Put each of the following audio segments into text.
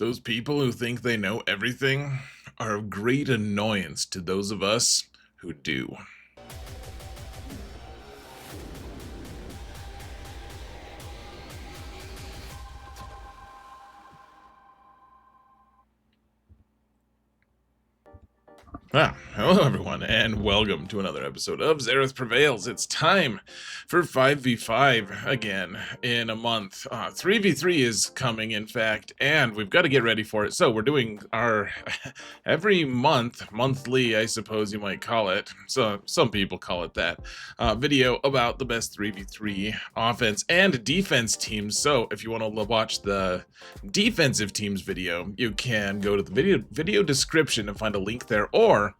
Those people who think they know everything are of great annoyance to those of us who do. Hello everyone, and welcome to another episode of Zareth Prevails. It's time for 5v5 again in a month. 3v3 is coming, in fact, and we've got to get ready for it. So we're doing our every monthly, I suppose you might call it, so some people call it that, video about the best 3v3 offense and defense teams. So if you want to watch the defensive teams video, you can go to the video description and find a link there, or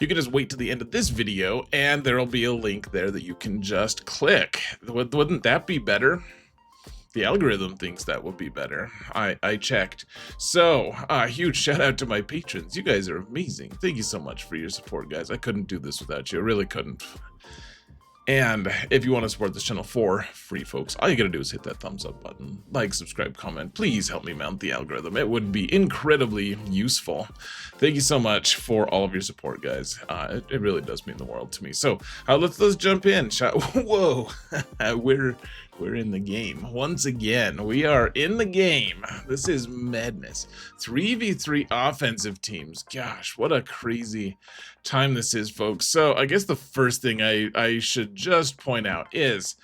you can just wait to the end of this video and there'll be a link there that you can just click. Wouldn't that be better? The algorithm thinks that would be better. I checked. So, huge shout out to my patrons. You guys are amazing. Thank you so much for your support, guys. I couldn't do this without you. I really couldn't. And if you want to support this channel for free, folks, all you gotta do is hit that thumbs up button, like, subscribe, comment. Please help me mount the algorithm. It would be incredibly useful. Thank you so much for all of your support, guys. It really does mean the world to me. So let's jump in. Whoa, we're in the game once again. We are in the game. This is madness. 3v3 offensive teams. Gosh, what a crazy time this is, folks. So I guess the first thing I should just point out is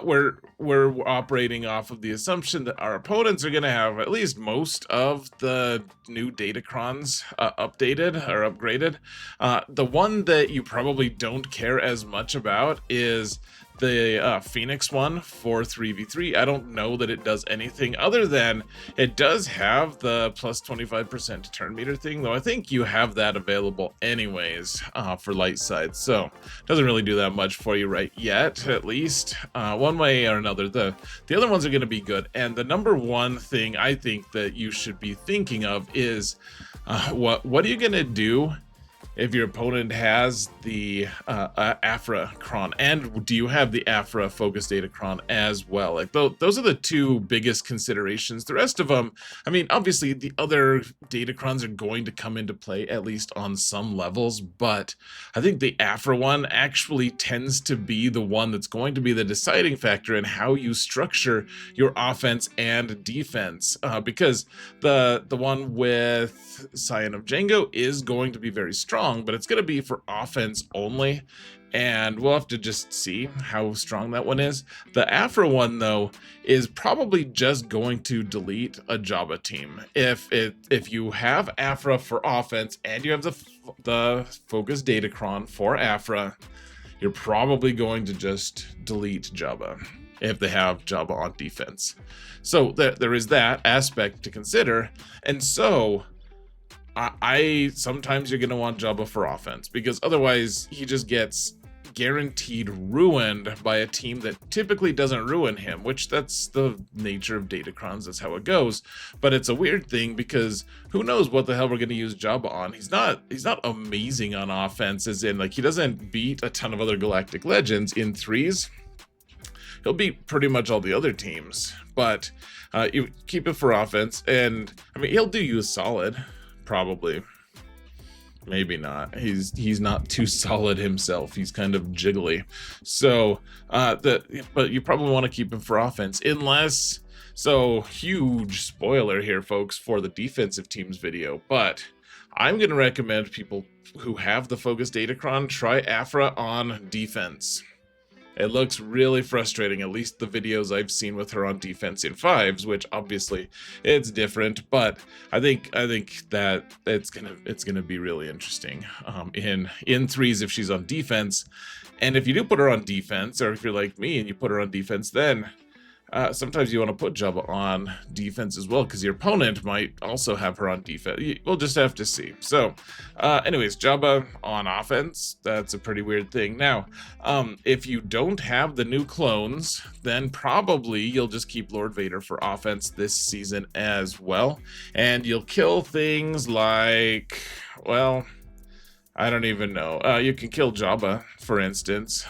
we're operating off of the assumption that our opponents are going to have at least most of the new Datacrons updated or upgraded. The one that you probably don't care as much about is the Phoenix one for 3v3. I don't know that it does anything other than it does have the plus 25% turn meter thing, though I think you have that available anyways for light side, so it doesn't really do that much for you right yet, at least one way or another. The other ones are going to be good, and the number one thing I think that you should be thinking of is what are you going to do if your opponent has the Afra-Cron, and do you have the Afra Focus Datacron as well? Like, those are the two biggest considerations. The rest of them, I mean, obviously the other Datacrons are going to come into play, at least on some levels, but I think the Afra one actually tends to be the one that's going to be the deciding factor in how you structure your offense and defense, because the one with Scion of Django is going to be very strong, but it's going to be for offense only, and we'll have to just see how strong that one is. The Afra one, though, is probably just going to delete a Jabba team. If you have Afra for offense and you have the Focus Datacron for Afra, you're probably going to just delete Jabba if they have Jabba on defense. So there is that aspect to consider, and so sometimes you're going to want Jabba for offense, because otherwise he just gets guaranteed ruined by a team that typically doesn't ruin him, which that's the nature of Datacrons. That's how it goes. But it's a weird thing, because who knows what the hell we're going to use Jabba on. He's not amazing on offense, as in, like, he doesn't beat a ton of other Galactic Legends in threes. He'll beat pretty much all the other teams, but you keep it for offense, and I mean, he'll do you a solid. Probably, maybe not. He's not too solid himself. He's kind of jiggly. So but you probably want to keep him for offense, unless, so huge spoiler here, folks, for the defensive teams video, but I'm going to recommend people who have the Focus Datacron try Afra on defense. It looks really frustrating, at least the videos I've seen with her on defense in fives, which obviously it's different, but I think that it's gonna be really interesting in threes if she's on defense. And if you do put her on defense, or if you're like me and you put her on defense, then sometimes you want to put Jabba on defense as well, because your opponent might also have her on defense. We'll just have to see. So anyways, Jabba on offense, that's a pretty weird thing. Now, if you don't have the new clones, then probably you'll just keep Lord Vader for offense this season as well, and you'll kill things like, well, I don't even know. You can kill Jabba, for instance.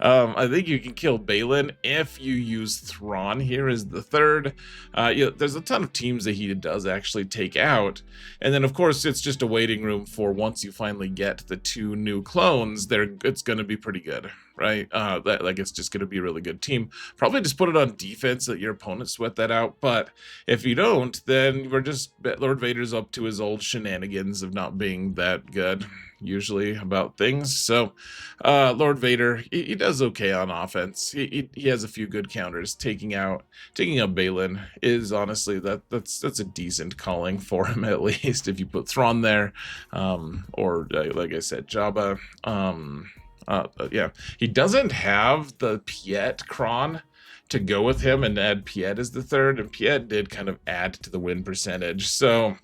I think you can kill Balin if you use Thrawn here as the third. There's a ton of teams that he does actually take out. And then, of course, it's just a waiting room for once you finally get the 2 new clones, it's going to be pretty good, right? It's just going to be a really good team. Probably just put it on defense, let your opponent sweat that out. But if you don't, then Lord Vader's up to his old shenanigans of not being that good usually about things. So Lord Vader, he does okay on offense. He has a few good counters. Taking out Balin is honestly that's a decent calling for him, at least if you put Thrawn there, or like I said, Jabba. Yeah, he doesn't have the Piet Kron to go with him and add Piet as the third, and Piet did kind of add to the win percentage. So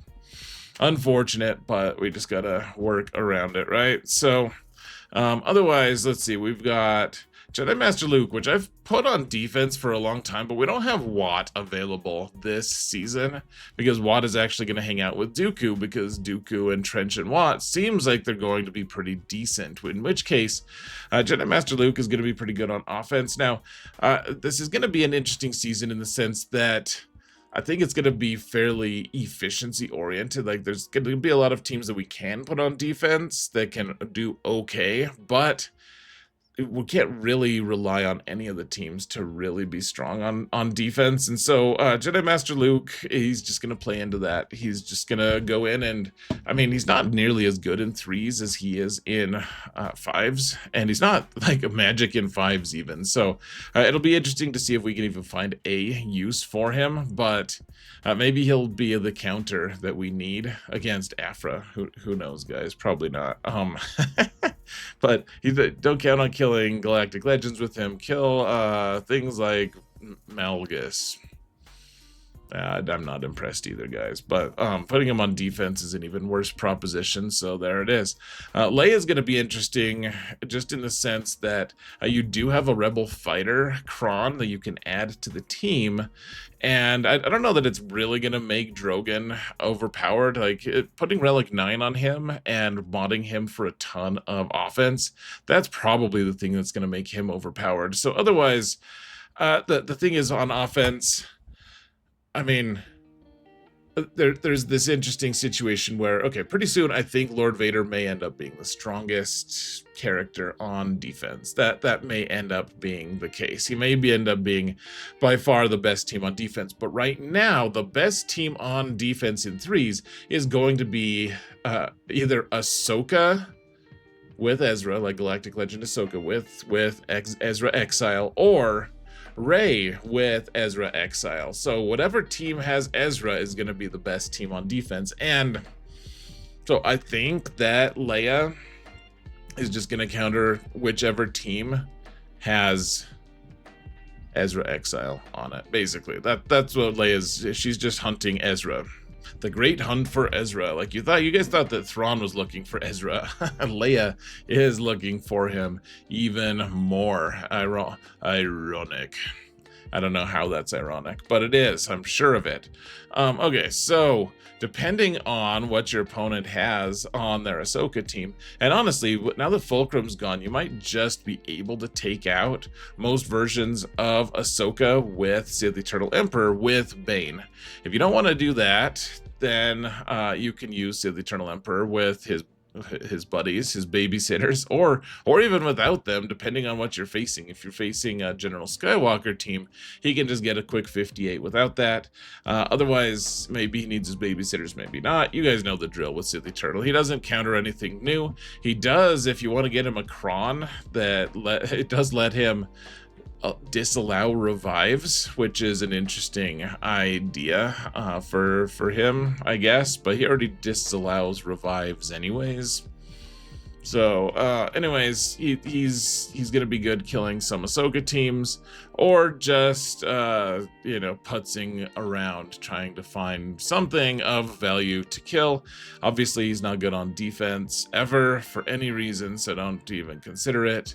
unfortunate, but we just gotta work around it, right? So otherwise, let's see, we've got Jedi Master Luke, which I've put on defense for a long time, but we don't have Watt available this season because Watt is actually going to hang out with Dooku, because Dooku and Trench and Watt seems like they're going to be pretty decent, in which case Jedi Master Luke is going to be pretty good on offense. Now, this is going to be an interesting season in the sense that I think it's going to be fairly efficiency oriented. Like, there's going to be a lot of teams that we can put on defense that can do okay, but we can't really rely on any of the teams to really be strong on defense. And so Jedi Master Luke, he's just going to play into that. He's just going to go in and, I mean, he's not nearly as good in 3s as he is in 5s. And he's not like a magic in 5s even. So it'll be interesting to see if we can even find a use for him. But maybe he'll be the counter that we need against Afra. Who knows, guys? Probably not. But don't count on killing Galactic Legends with him. Kill things like Malgus. I'm not impressed either, guys. But putting him on defense is an even worse proposition, so there it is. Leia's going to be interesting just in the sense that you do have a Rebel fighter, Kron, that you can add to the team. And I don't know that it's really going to make Drogon overpowered. Like, putting Relic 9 on him and modding him for a ton of offense, that's probably the thing that's going to make him overpowered. So otherwise, the thing is on offense, I mean, there's this interesting situation where, okay, pretty soon I think Lord Vader may end up being the strongest character on defense. That may end up being the case. He may end up being by far the best team on defense. But right now, the best team on defense in 3s is going to be either Ahsoka with Ezra, like Galactic Legend Ahsoka with Ezra Exile, or Rey with Ezra Exile. So whatever team has Ezra is going to be the best team on defense. And so I think that Leia is just going to counter whichever team has Ezra Exile on it. Basically, that's what Leia's. She's just hunting Ezra. The great hunt for Ezra. Like, you guys thought that Thrawn was looking for Ezra. Leia is looking for him even more. Ironic. I don't know how that's ironic, but it is. I'm sure of it. Okay, so depending on what your opponent has on their Ahsoka team, and honestly, now that Fulcrum's gone, you might just be able to take out most versions of Ahsoka with, say, the Eternal Emperor with Bane. If you don't want to do that, then you can use, say, the Eternal Emperor with his buddies, his babysitters, or even without them, depending on what you're facing. If you're facing a General Skywalker team, he can just get a quick 58 without that. Otherwise, maybe he needs his babysitters, maybe not. You guys know the drill with Sith Eternal. He doesn't counter anything new. He does, if you want to get him a Kron, it does let him disallow revives, which is an interesting idea for him, I guess, but he already disallows revives anyways. So anyways, he's gonna be good killing some Ahsoka teams, or just putzing around trying to find something of value to kill. Obviously, he's not good on defense ever for any reason, so don't even consider it.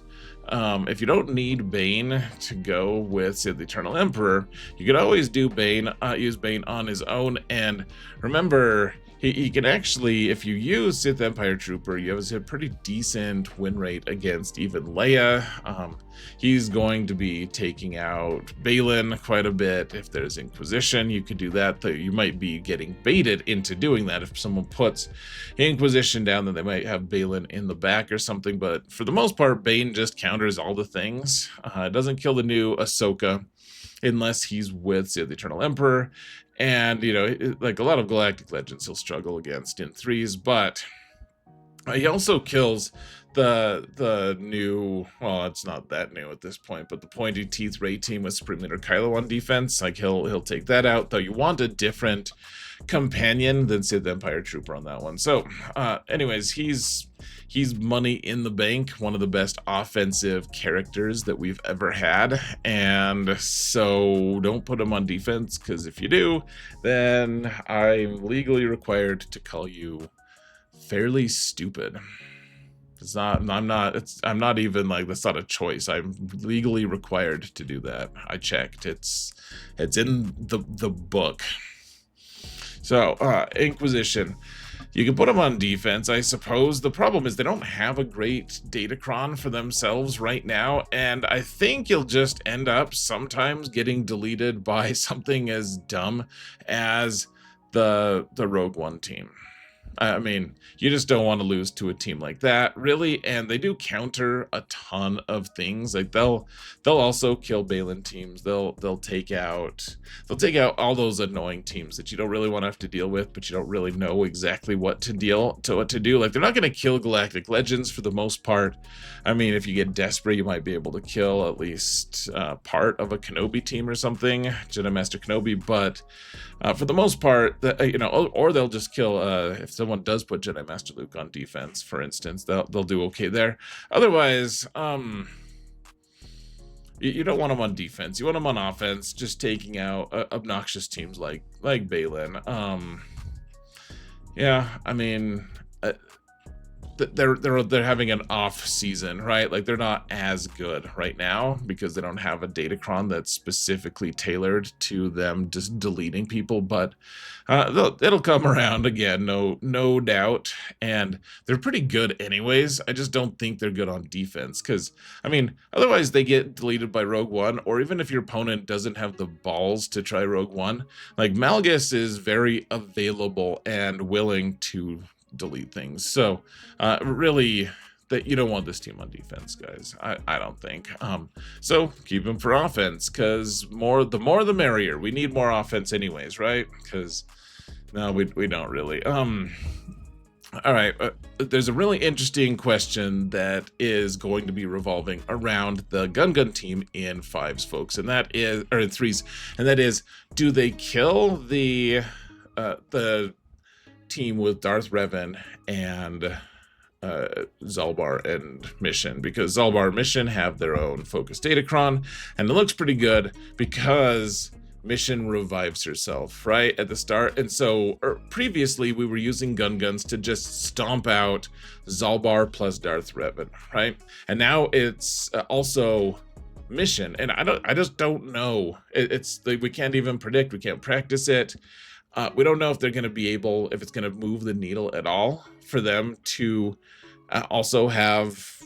If you don't need Bane to go with, say, the Eternal Emperor, you could always do Bane, use Bane on his own. And remember, he can actually, if you use Sith Empire Trooper, you have a pretty decent win rate against even Leia. He's going to be taking out Balin quite a bit. If there's Inquisition, you could do that, though you might be getting baited into doing that. If someone puts Inquisition down, then they might have Balin in the back or something. But for the most part, Bane just counters all the things. It doesn't kill the new Ahsoka unless he's with, say, the Eternal Emperor. And, you know, like a lot of Galactic Legends he'll struggle against in 3s, but he also kills the new, well, it's not that new at this point, but the pointy teeth Rey team with Supreme Leader Kylo on defense. Like he'll take that out, though you want a different companion than Sith Empire Trooper on that one. So anyways, he's money in the bank, one of the best offensive characters that we've ever had. And so don't put him on defense, because if you do, then I'm legally required to call you fairly stupid. I'm not even like, that's not a choice. I'm legally required to do that. I checked. It's in the book. So, Inquisition. You can put them on defense, I suppose. The problem is they don't have a great Datacron for themselves right now, and I think you'll just end up sometimes getting deleted by something as dumb as the Rogue One team. I mean, you just don't want to lose to a team like that, really. And they do counter a ton of things. Like they'll also kill Balin teams. They'll take out all those annoying teams that you don't really want to have to deal with, but you don't really know exactly what to do. Like they're not going to kill Galactic Legends for the most part. I mean, if you get desperate, you might be able to kill at least part of a Kenobi team or something, Jedi Master Kenobi. But for the most part, or they'll just kill if someone does put Jedi Master Luke on defense, for instance, they'll do okay there. Otherwise, you don't want them on defense. You want them on offense, just taking out obnoxious teams like Balin. Yeah, I mean, they're having an off season, right? Like they're not as good right now because they don't have a Datacron that's specifically tailored to them just deleting people, but it'll come around again, no doubt. And they're pretty good anyways. I just don't think they're good on defense, because I mean, otherwise they get deleted by Rogue One, or even if your opponent doesn't have the balls to try Rogue One, like Malgus is very available and willing to delete things. So really, that you don't want this team on defense, guys. I don't think. So keep them for offense, because the more the merrier. We need more offense anyways, right? Because no, we don't really. All right, there's a really interesting question that is going to be revolving around the Gun team in 5s, folks, and that is, or in 3s, and that is, do they kill the team with Darth Revan and Zalbar and Mission? Because Zalbar and Mission have their own focus Datacron, and it looks pretty good because Mission revives herself right at the start. And so previously we were using guns to just stomp out Zalbar plus Darth Revan, right? And now it's also Mission, and I just don't know. It's like we can't even predict. We can't practice it. We don't know if they're going to be able, if it's going to move the needle at all for them to also have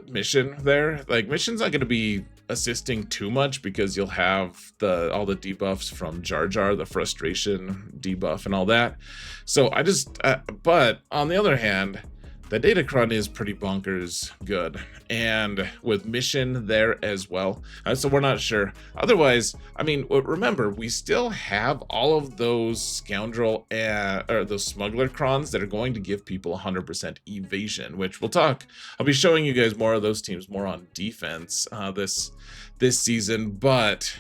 Mission there. Like Mission's not going to be assisting too much because you'll have all the debuffs from Jar Jar, the frustration debuff and all that. So I just, but on the other hand, the Datacron is pretty bonkers good, and with Mission there as well. So we're not sure. Otherwise, I mean, remember, we still have all of those Scoundrel or those Smuggler Crons that are going to give people 100% evasion, which we'll talk. I'll be showing you guys more of those teams, more on defense this season, but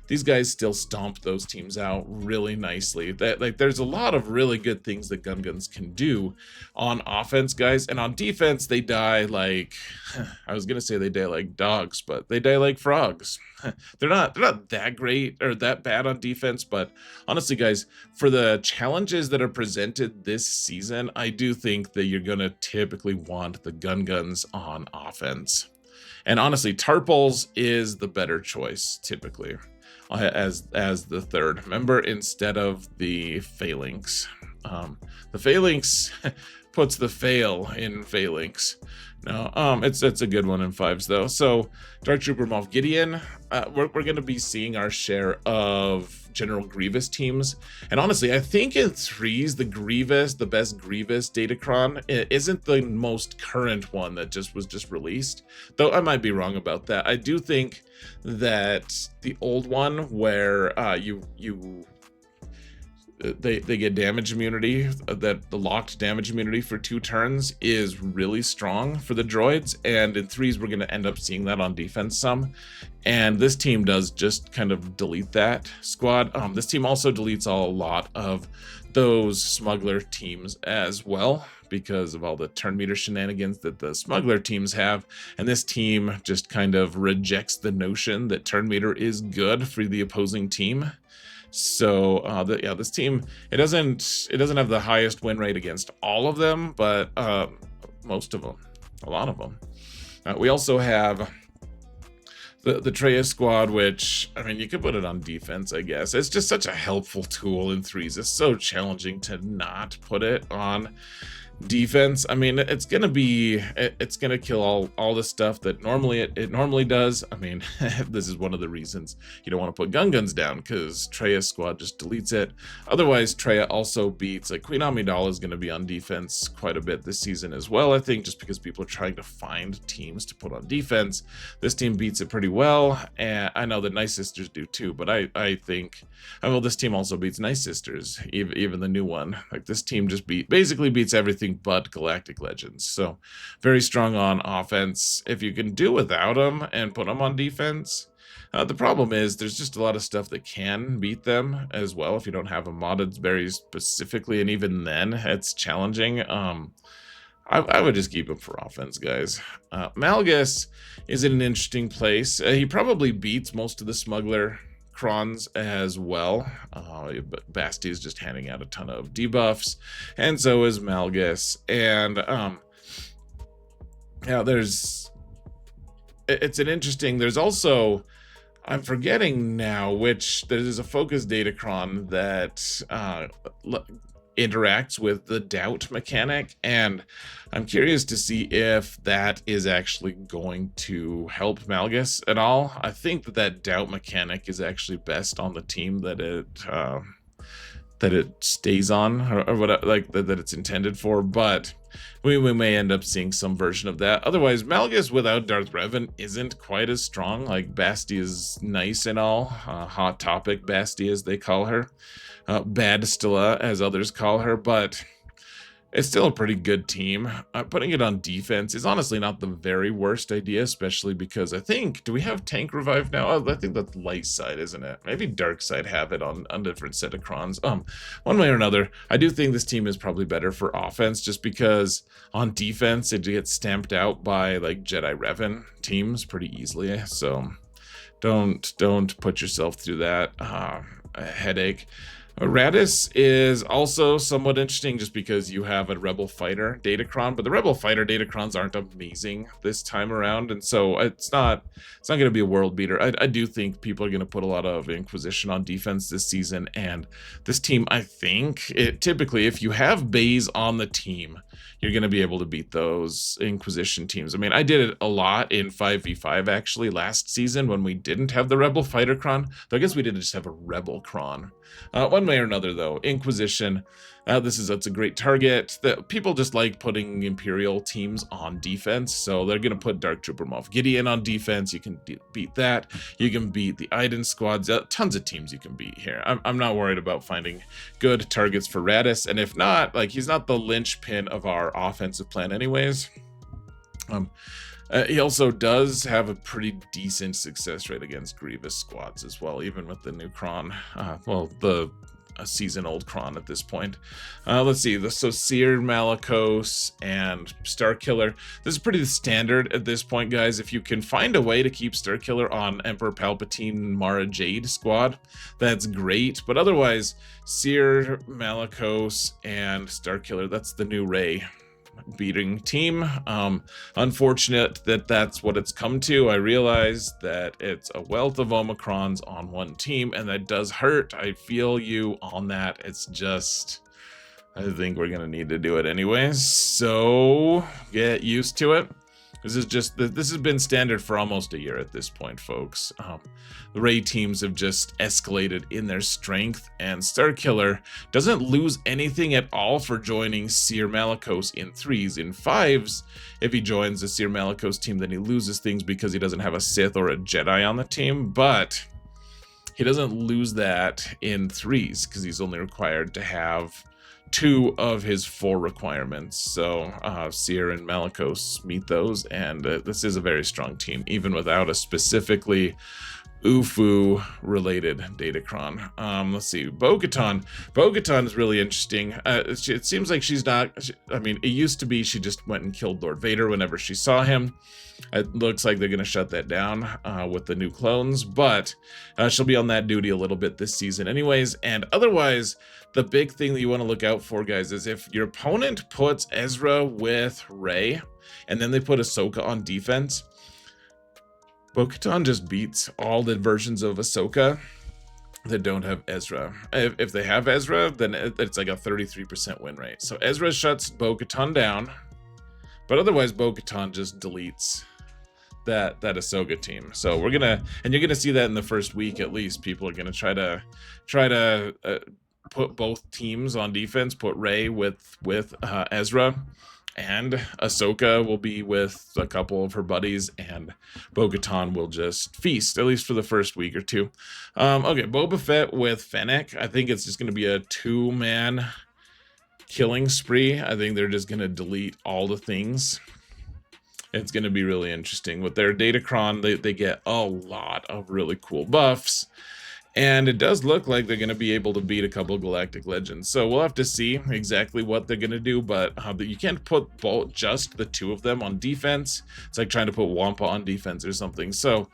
these guys still stomp those teams out really nicely. There's a lot of really good things that guns can do on offense, guys, and on defense they die like, I was gonna say they die like dogs, but they die like frogs. They're not that great or that bad on defense, but honestly, guys, for the challenges that are presented this season, I do think that you're gonna typically want the guns on offense. And honestly, Tarpals is the better choice typically as the third member instead of the Phalanx. The Phalanx puts the fail in Phalanx. No, it's a good one in 5s though. So Dark Trooper Moff Gideon, we're going to be seeing our share of General Grievous teams, and honestly, I think in 3s the best Grievous Datacron isn't the most current one that was released. Though I might be wrong about that. I do think that the old one where they get damage immunity, that the locked damage immunity for 2 turns is really strong for the droids, and in 3s we're going to end up seeing that on defense some, and this team does just kind of delete that squad. This team also deletes a lot of those smuggler teams as well, because of all the turn meter shenanigans that the smuggler teams have, and this team just kind of rejects the notion that turn meter is good for the opposing team. So this team, it doesn't have the highest win rate against all of them, but most of them, a lot of them. We also have the Traya squad, which, I mean, you could put it on defense, I guess. It's just such a helpful tool in 3s. It's so challenging to not put it on defense. I mean, it's gonna kill all the stuff that normally it normally does. I mean, this is one of the reasons you don't want to put guns down, because Traya's squad just deletes it. Otherwise, Traya also beats, like, Queen Amidala is going to be on defense quite a bit this season as well, I think, just because people are trying to find teams to put on defense. This team beats it pretty well, and I know that Night Sisters do too, but I think, well, this team also beats Night Sisters, even the new one. Like, this team just basically beats everything but Galactic Legends. So very strong on offense if you can do without them and put them on defense. The problem is there's just a lot of stuff that can beat them as well if you don't have them modded very specifically, and even then it's challenging. I would just keep him for offense, guys. Malgus is in an interesting place. He probably beats most of the smuggler Crons as well, but Basti is just handing out a ton of debuffs, and so is Malgus. And yeah, it's an interesting. There's also, I'm forgetting now which, there's a focus Datacron that interacts with the doubt mechanic, and I'm curious to see if that is actually going to help Malgus at all. I think that doubt mechanic is actually best on the team that it stays on, or what, like that it's intended for, but we may end up seeing some version of that. Otherwise, Malgus without Darth Revan isn't quite as strong. Like, Basti is nice and all, hot topic Basti as they call her, Bad Stella as others call her, but it's still a pretty good team. Putting it on defense is honestly not the very worst idea, especially because I think, do we have tank revive now? Oh, I think that's light side, isn't it? Maybe dark side have it on different set of crons. One way or another, I do think this team is probably better for offense, just because on defense it gets stamped out by like Jedi Revan teams pretty easily. So don't put yourself through that headache. Raddus is also somewhat interesting just because you have a Rebel Fighter Datacron, but the Rebel Fighter Datacrons aren't amazing this time around, and so it's not going to be a world beater. I do think people are going to put a lot of Inquisition on defense this season, and this team, I think, typically, if you have bays on the team, you're going to be able to beat those Inquisition teams. I mean, I did it a lot in 5v5 actually last season when we didn't have the Rebel Fighter Cron, though I guess we didn't just have a Rebel Cron. One way or another, though, Inquisition, it's a great target. People just like putting Imperial teams on defense, so they're going to put Dark Trooper Moff Gideon on defense. You can beat that. You can beat the Iden squads. Tons of teams you can beat here. I'm not worried about finding good targets for Raddus, and if not, like, he's not the linchpin of our offensive plan anyways. He also does have a pretty decent success rate against Grievous squads as well, even with the new Cron. A season-old Cron at this point. Let's see, so Seer, Malakos, and Starkiller. This is pretty standard at this point, guys. If you can find a way to keep Starkiller on Emperor Palpatine Mara Jade squad, that's great. But otherwise, Seer, Malakos, and Starkiller, that's the new Rey. beating team. Unfortunate that that's what it's come to. I realize that it's a wealth of Omicrons on one team, and that does hurt. I feel you on that. It's just, I think we're gonna need to do it anyways, so get used to it. This has been standard for almost a year at this point, folks. The Ray teams have just escalated in their strength, and Starkiller doesn't lose anything at all for joining Seer Malakos in 3s. In 5s, if he joins the Seer Malakos team, then he loses things because he doesn't have a Sith or a Jedi on the team, but he doesn't lose that in 3s because he's only required to have 2 of his 4 requirements. So Seer and Malakos meet those, and this is a very strong team, even without a specifically UFU related Datacron. Let's see, Bo-Katan. Bo-Katan is really interesting. It seems like she's not, I mean, it used to be she just went and killed Lord Vader whenever she saw him. It looks like they're going to shut that down with the new clones, but she'll be on that duty a little bit this season anyways. And otherwise, the big thing that you want to look out for, guys, is if your opponent puts Ezra with Rey, and then they put Ahsoka on defense, Bo-Katan just beats all the versions of Ahsoka that don't have Ezra. If they have Ezra, then it's like a 33% win rate. So Ezra shuts Bo-Katan down, but otherwise Bo-Katan just deletes that Ahsoka team. So we're gonna, and you're gonna see that in the first week at least. People are gonna try to put both teams on defense. Put Rey with Ezra, and Ahsoka will be with a couple of her buddies, and Bo-Katan will just feast, at least for the first week or two. Okay, Boba Fett with Fennec. I think it's just going to be a 2-man killing spree. I think they're just going to delete all the things. It's going to be really interesting. With their Datacron, they get a lot of really cool buffs. And it does look like they're going to be able to beat a couple of Galactic Legends. So we'll have to see exactly what they're going to do. But you can't put just the 2 of them on defense. It's like trying to put Wampa on defense or something. So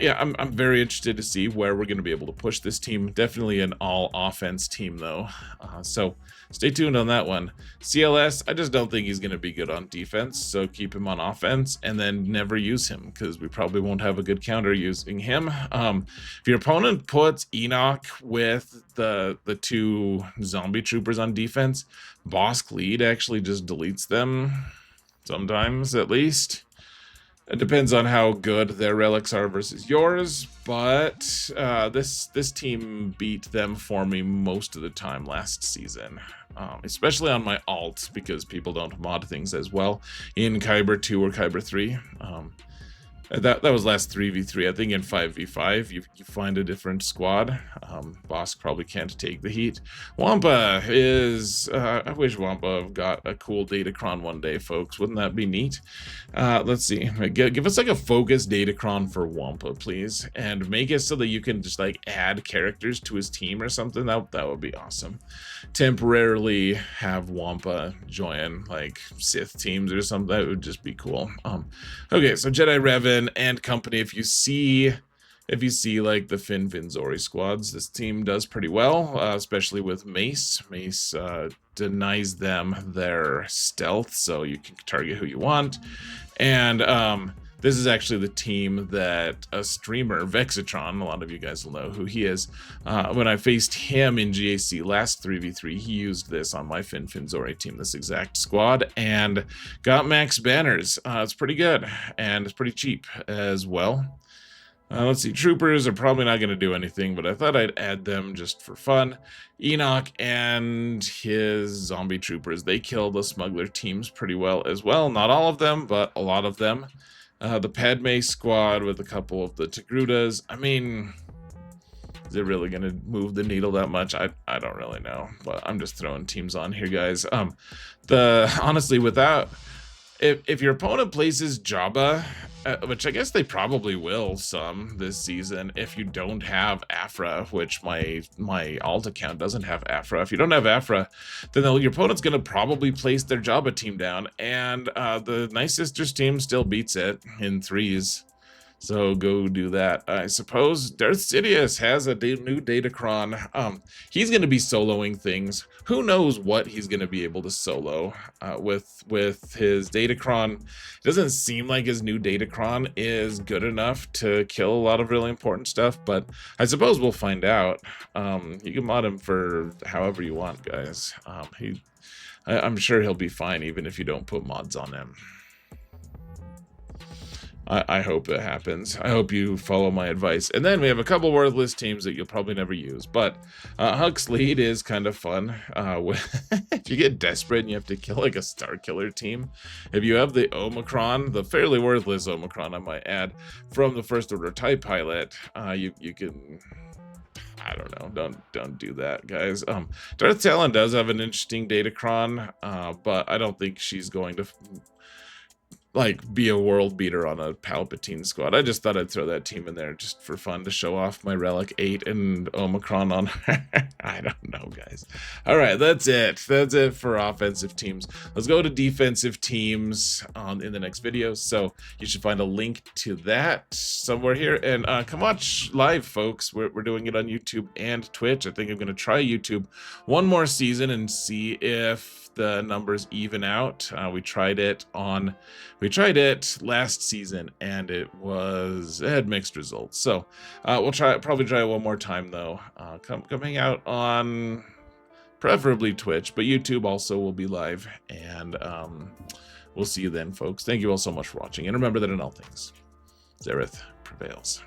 yeah, I'm very interested to see where we're going to be able to push this team. Definitely an all-offense team, though. So stay tuned on that one. CLS, I just don't think he's going to be good on defense. So keep him on offense and then never use him, because we probably won't have a good counter using him. If your opponent puts Enoch with the 2 zombie troopers on defense, Bosk Lead actually just deletes them sometimes, at least. It depends on how good their relics are versus yours, but this team beat them for me most of the time last season, especially on my alts, because people don't mod things as well in Kyber 2 or Kyber 3. That was last 3v3. I think in 5v5 you find a different squad. Bosk probably can't take the heat. Wampa is I wish Wampa got a cool Datacron one day, folks. Wouldn't that be neat? Let's see, give us like a focus Datacron for Wampa, please, and make it so that you can just like add characters to his team or something. That would be awesome. Temporarily have Wampa join like Sith teams or something. That would just be cool. Okay, so Jedi Revan and company, if you see like the Finn Vinzori squads, this team does pretty well, especially with Mace. Mace denies them their stealth, so you can target who you want. And this is actually the team that a streamer, Vexatron, a lot of you guys will know who he is. When I faced him in GAC last 3v3, he used this on my Finn Finzori team, this exact squad, and got max banners. It's pretty good, and it's pretty cheap as well. Let's see, troopers are probably not going to do anything, but I thought I'd add them just for fun. Enoch and his zombie troopers, they kill the smuggler teams pretty well as well. Not all of them, but a lot of them. The Padme squad with a couple of the Togrutas. I mean, is it really going to move the needle that much? I don't really know, but I'm just throwing teams on here, guys. Honestly, without, if your opponent places Jabba, which I guess they probably will some this season, if you don't have Afra, which my alt account doesn't have Afra. If you don't have Afra, then your opponent's going to probably place their Jabba team down, and the Nice Sisters team still beats it in 3s. So go do that. I suppose Darth Sidious has a new Datacron. He's going to be soloing things. Who knows what he's going to be able to solo with his Datacron. It doesn't seem like his new Datacron is good enough to kill a lot of really important stuff, but I suppose we'll find out. You can mod him for however you want, guys. I'm sure he'll be fine even if you don't put mods on him. I hope it happens. I hope you follow my advice. And then we have a couple worthless teams that you'll probably never use. But Huck's lead is kind of fun. If you get desperate and you have to kill like a Star Killer team, if you have the Omicron, the fairly worthless Omicron, I might add, from the First Order TIE pilot, you can... I don't know. Don't do that, guys. Darth Talon does have an interesting Datacron, but I don't think she's going to... like be a world beater on a Palpatine squad. I just thought I'd throw that team in there just for fun to show off my Relic 8 and Omicron on her. I don't know, guys. All right, that's it. That's it for offensive teams. Let's go to defensive teams in the next video. So you should find a link to that somewhere here. And come watch live, folks. We're doing it on YouTube and Twitch. I think I'm going to try YouTube one more season and see if the numbers even out. We tried it last season and it had mixed results. So we'll probably try it one more time though. Come hang out on preferably Twitch, but YouTube also will be live, and we'll see you then, folks. Thank you all so much for watching, and remember that in all things, Zereth prevails.